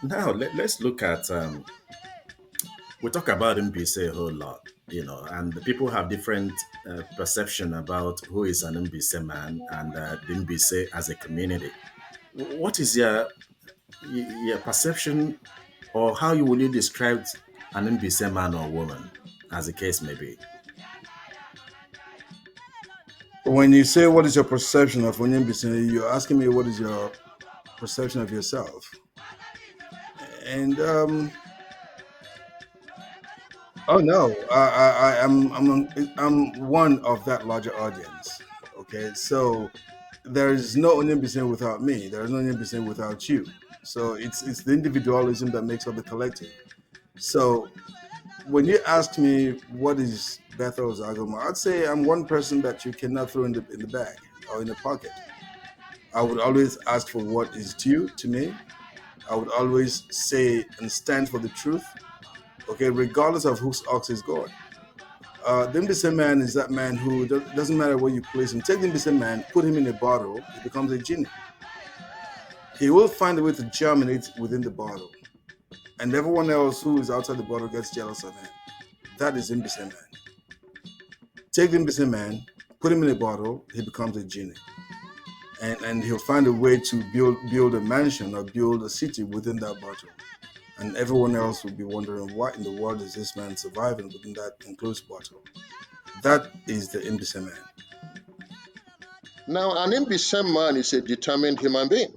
Now let's look at we talk about Mbaise a whole lot, and the people have different perception about who is an Mbaise man and the Mbaise as a community. What is your perception, or how you will you describe an Mbaise man or woman, as the case may be? When you say what is your perception of Onyembisi, you're asking me what is your perception of yourself. And oh no, I'm one of that larger audience. Okay, so there is no Onyembisi without me. There is no Onyembisi without you. So it's the individualism that makes up the collective. So when you ask me what is Bethel's Agoma, I'd say I'm one person that you cannot throw in the bag or in the pocket. I would always ask for what is due to me. I would always say and stand for the truth, okay, regardless of whose ox is God. The Mbise man is that man who doesn't matter where you place him. Take the Mbise man, put him in a bottle, he becomes a genie. He will find a way to germinate within the bottle. And everyone else who is outside the bottle gets jealous of him. That is Mbise man. Take the Mbise man, put him in a bottle, he becomes a genie. And he'll find a way to build a mansion or build a city within that bottle. And everyone else will be wondering what in the world is this man surviving within that enclosed bottle. That is the Mbise man. Now, an ambitious man is a determined human being.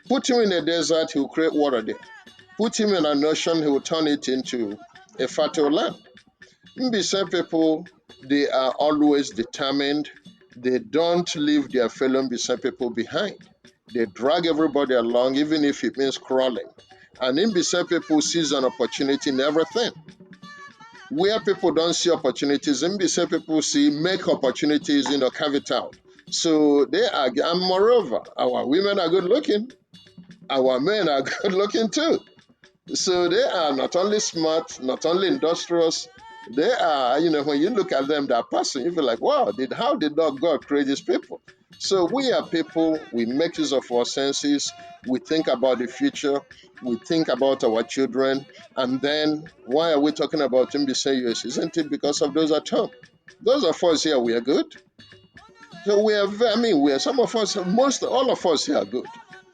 Put him in a desert, he will create water there. Put him in an ocean, he will turn it into a fertile land. Mbise people, they are always determined. They don't leave their fellow Mbise people behind. They drag everybody along, even if it means crawling. And Mbise people sees an opportunity in everything. Where people don't see opportunities, Mbise people make opportunities in the carve it out. So they are, and moreover, our women are good looking, our men are good looking too. So they are not only smart, not only industrious, they are, when you look at them, that person, you feel like, wow, how did God create these people? So we are people, we make use of our senses, we think about the future, we think about our children, and then why are we talking about Mbise US? Isn't it because of those at home? Those of us here, we are good. So we are some of us, most all of us here are good.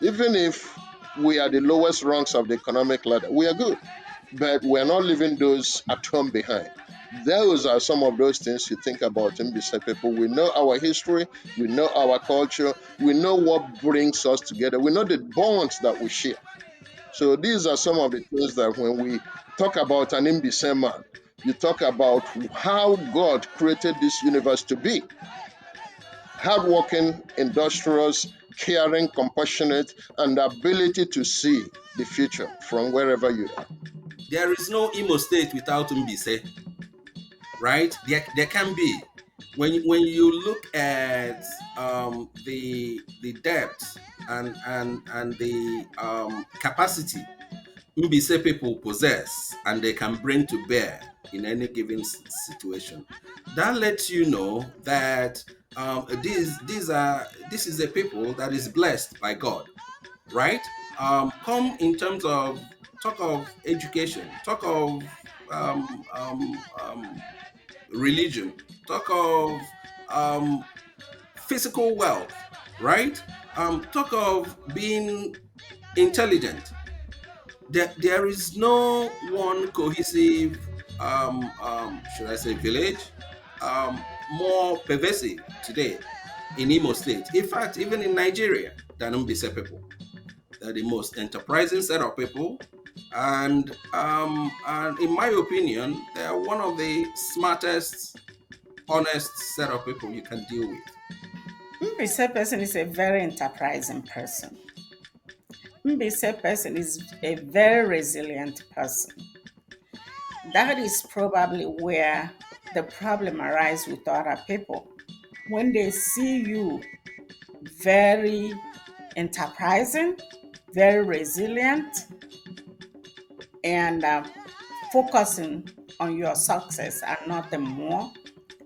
Even if we are the lowest rungs of the economic ladder, we are good. But we're not leaving those at home behind. Those are some of those things you think about in Mbise people. We know our history, we know our culture, we know what brings us together, we know the bonds that we share. So these are some of the things that when we talk about an Mbise man, you talk about how God created this universe to be hardworking, industrious, caring, compassionate, and the ability to see the future from wherever you are. There is no Imo State without Mbaise, right? There can be. When you look at the depth and the capacity Mbise people possess and they can bring to bear in any given situation, that lets you know that this is a people that is blessed by God, right? Come in terms of talk of education, talk of um, um, um, religion, talk of um, physical wealth, right? Talk of being intelligent. There is no one cohesive, should I say, village, more pervasive today in Imo State. In fact, even in Nigeria, than Mbise people. They're the most enterprising set of people, and in my opinion, they are one of the smartest, honest set of people you can deal with. Mbise person is a very enterprising person. Mbise person is a very resilient person. That is probably where the problem arises with other people. When they see you very enterprising, very resilient, and focusing on your success and not the more,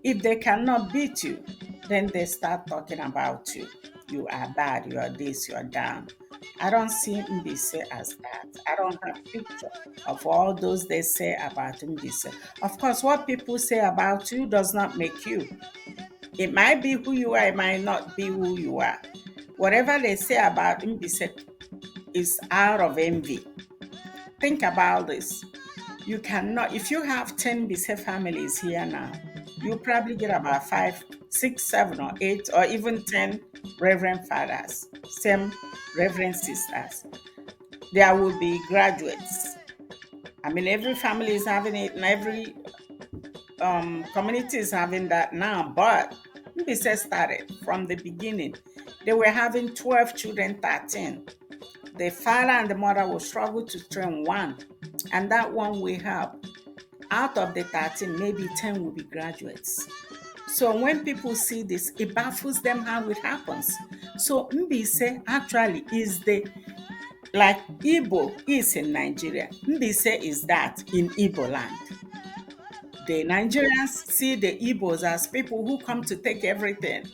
if they cannot beat you, then they start talking about you. You are bad, you are this, you are down. I don't see Mbaise as that. I don't have picture of all those they say about Mbaise. Of course, what people say about you does not make you. It might be who you are, it might not be who you are. Whatever they say about Mbaise is out of envy. Think about this. You cannot, if you have 10 Bise families here now, you probably get about 5, 6, 7, or 8, or even 10 Reverend Fathers, same Reverend Sisters. There will be graduates. I mean, every family is having it, and every community is having that now. But Mbise started from the beginning. They were having 12 children, 13. The father and the mother will struggle to train one, and that one will help. Out of the 13, maybe 10 will be graduates. So when people see this, it baffles them how it happens. So Mbise actually is like Igbo is in Nigeria. Mbise is that in Igbo land. The Nigerians see the Igbos as people who come to take everything.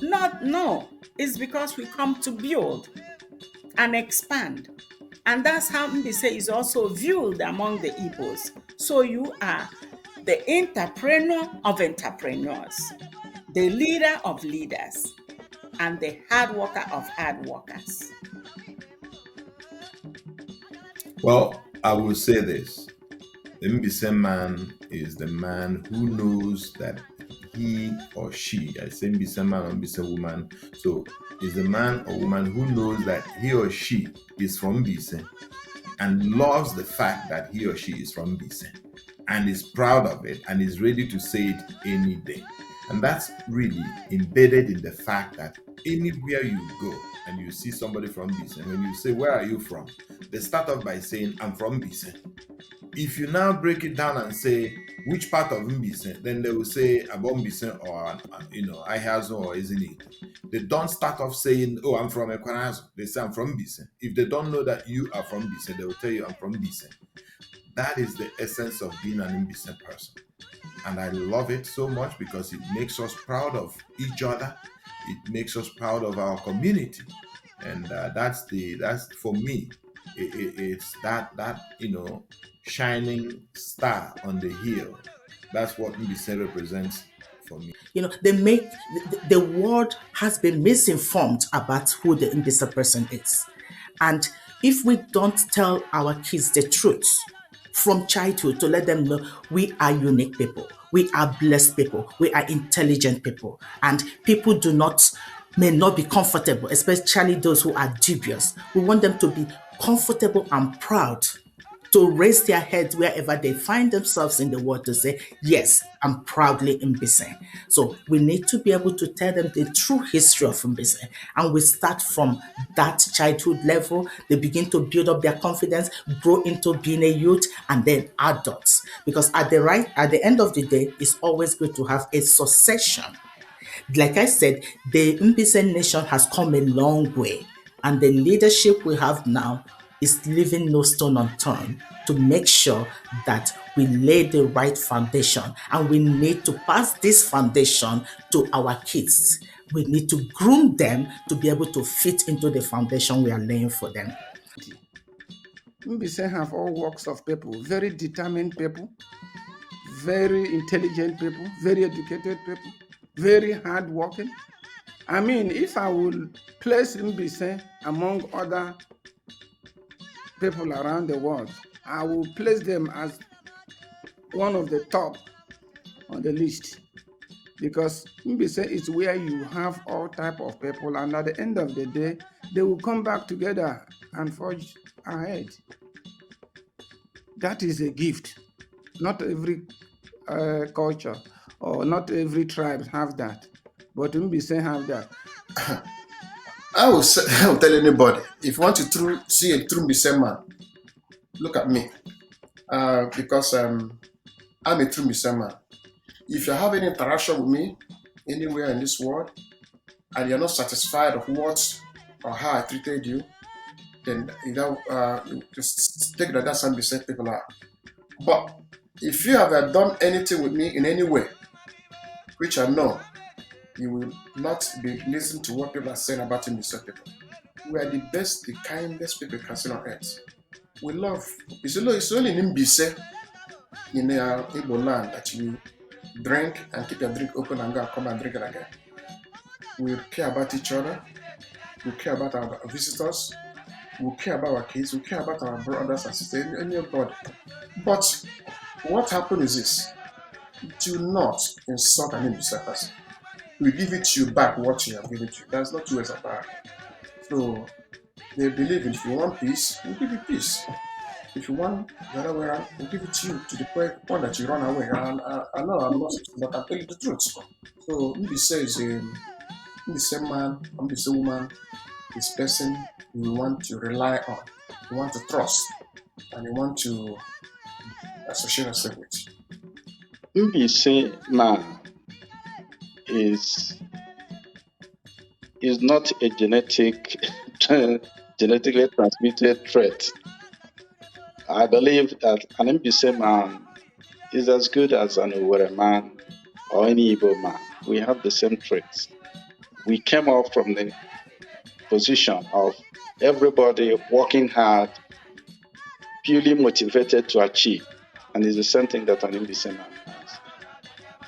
No, it's because we come to build and expand. And that's how Mbise is also viewed among the Igbos. So you are the entrepreneur of entrepreneurs, the leader of leaders, and the hard worker of hard workers. Well, I will say this. The Mbise man is the man who knows that he or she, I say Mbise man or Mbise woman, so is the man or woman who knows that he or she is from Mbise and loves the fact that he or she is from Mbise and is proud of it and is ready to say it any day. And that's really embedded in the fact that anywhere you go and you see somebody from Mbise, when you say, "Where are you from?" they start off by saying, "I'm from Mbise." If you now break it down and say which part of Mbaise, then they will say about Mbaise or Ihazo or Ezinit. They don't start off saying, "Oh, I'm from Ekwanazo." They say, "I'm from Mbaise." If they don't know that you are from Mbaise, they will tell you, "I'm from Mbaise." That is the essence of being an Mbaise person, and I love it so much because it makes us proud of each other. It makes us proud of our community, and that's for me. It's that shining star on the hill. That's what Mbise represents for me. They make the world has been misinformed about who the Mbisa person is. And if we don't tell our kids the truth from childhood to let them know we are unique people, we are blessed people, we are intelligent people, and people may not be comfortable, especially those who are dubious. We want them to be comfortable and proud to raise their heads wherever they find themselves in the world to say, "Yes, I'm proudly Mbise." So we need to be able to tell them the true history of Mbise. And we start from that childhood level. They begin to build up their confidence, grow into being a youth, and then adults. Because at the end of the day, it's always good to have a succession. Like I said, the Mbise nation has come a long way, and the leadership we have now is leaving no stone unturned to make sure that we lay the right foundation, and we need to pass this foundation to our kids. We need to groom them to be able to fit into the foundation we are laying for them. Mbise have all walks of people, very determined people, very intelligent people, very educated people, very hardworking. I mean, if I would place Mbise among other people around the world, I will place them as one of the top on the list, because Mbise is where you have all type of people, and at the end of the day, they will come back together and forge ahead. That is a gift. Not every culture or not every tribe have that, but Mbise have that. I will tell anybody, if you want to see a true Mbise man, look at me. Because I'm a true Mbise man. If you're having interaction with me anywhere in this world and you're not satisfied of what or how I treated you, then just take that that's Mbise people are. But if you have done anything with me in any way, which I know, you will not be listening to what people are saying about Mbise people. We are the best, the kindest people you can see on earth. We love. It's only in Mbaise, in Igbo land, that you drink and keep your drink open and go and come and drink it again. We care about each other. We care about our visitors. We care about our kids. We care about our brothers and sisters, anybody. But what happened is this: do not insult an innocent person. We give it to you back what you have given to you. There's no two ways about it. So they believe if you want peace, we give you peace. If you want the other way around, we'll give it to you to the point that you run away. And I know I'm not, but I'm telling you the truth. So Mbise is the same man, I'm the same woman, this person you want to rely on, you want to trust, and you want to associate yourself with. Mbaise man is not a genetically transmitted trait. I believe that an Mbaise man is as good as an Owerri man or any Igbo man. We have the same traits. We came up from the position of everybody working hard, purely motivated to achieve, and it's the same thing that an Mbaise man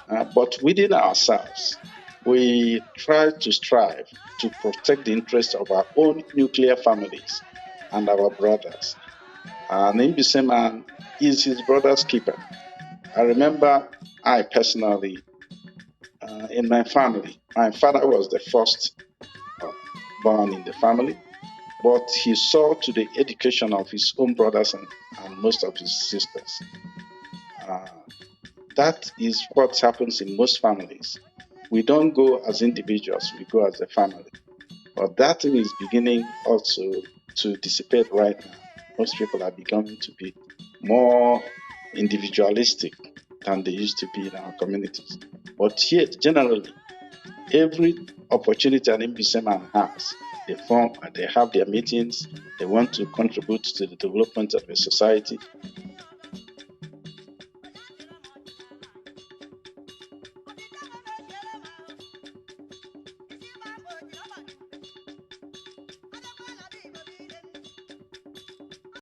has. But within ourselves, we try to strive to protect the interests of our own nuclear families and our brothers. An Mbaise man is his brother's keeper. I remember I personally, in my family, my father was the first born in the family, but he saw to the education of his own brothers and most of his sisters. That is what happens in most families. We don't go as individuals, we go as a family. But that thing is beginning also to dissipate right now. Most people are becoming to be more individualistic than they used to be in our communities. But yet, generally, every opportunity an Mbaise man has, they have their meetings, they want to contribute to the development of a society,